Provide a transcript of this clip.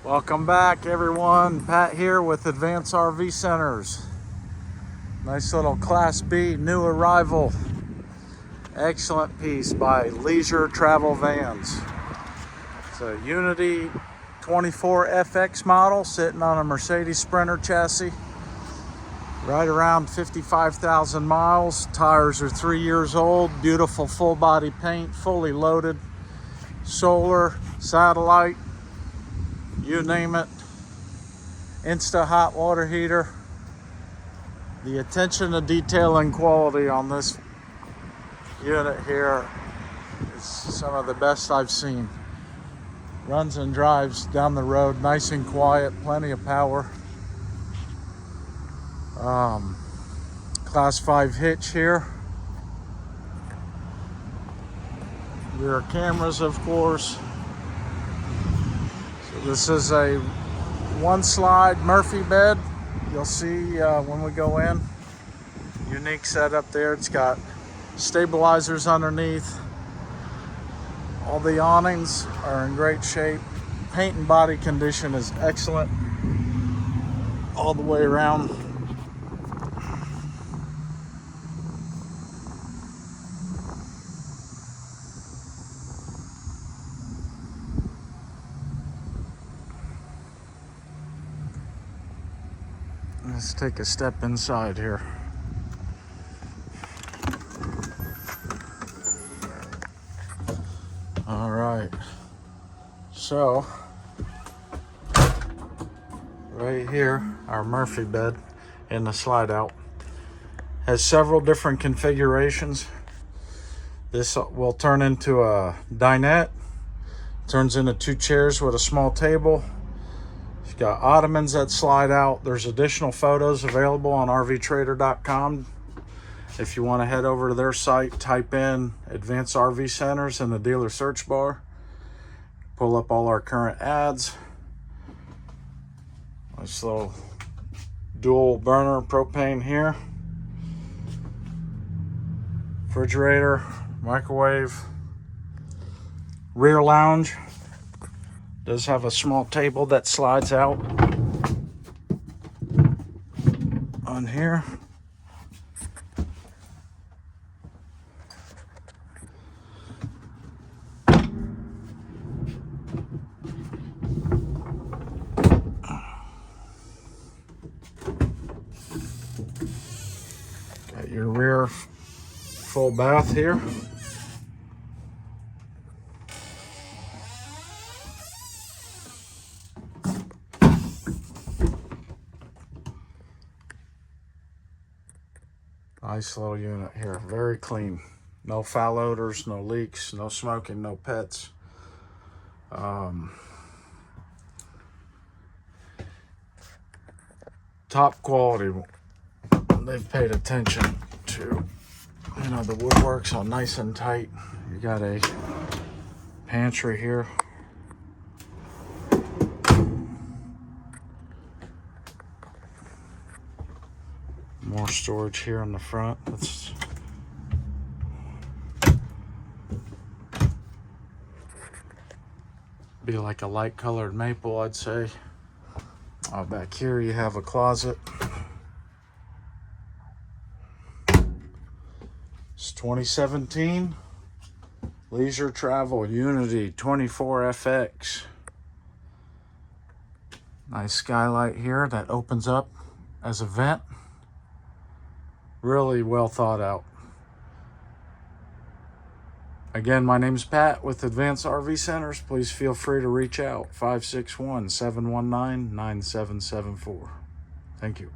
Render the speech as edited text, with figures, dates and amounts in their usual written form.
Welcome back, everyone. Pat here with Advanced RV Centers. Nice little Class B new arrival. Excellent piece by Leisure Travel Vans. It's a Unity 24FX model sitting on a Mercedes Sprinter chassis. Right around 55,000 miles. Tires are 3 years old. Beautiful full body paint, fully loaded. Solar, satellite, you name it. Insta hot water heater. The attention to detail and quality on this unit here is some of the best I've seen. Runs and drives down the road nice and quiet, plenty of power. Class 5 hitch here. Rear cameras, of course. So this is a one slide Murphy bed. You'll see when we go in. Unique setup there. It's got stabilizers underneath. All the awnings are in great shape. Paint and body condition is excellent all the way around. Let's take a step inside here. All right, so right here, our Murphy bed in the slide out has several different configurations. This will turn into a dinette, turns into 2 chairs with a small table. You've got ottomans that slide out. There's additional photos available on rvtrader.com. If you want to head over to their site, type in Advanced RV Centers in the dealer search bar. Pull up all our current ads. Nice little dual burner propane here. Refrigerator, microwave. Rear lounge. Does have a small table that slides out on here. Got your rear full bath here. Nice little unit here, very clean. No foul odors, no leaks, no smoking, no pets. Top quality. They've paid attention to, the woodwork's all nice and tight. You got a pantry here. More storage here on the front. Let's be like a light colored maple, I'd say. Back here you have a closet. It's 2017 Leisure Travel Unity 24FX. Nice skylight here that opens up as a vent. Really well thought out. Again, my name's Pat with Advanced RV Centers. Please feel free to reach out, 561-719-9774. Thank you.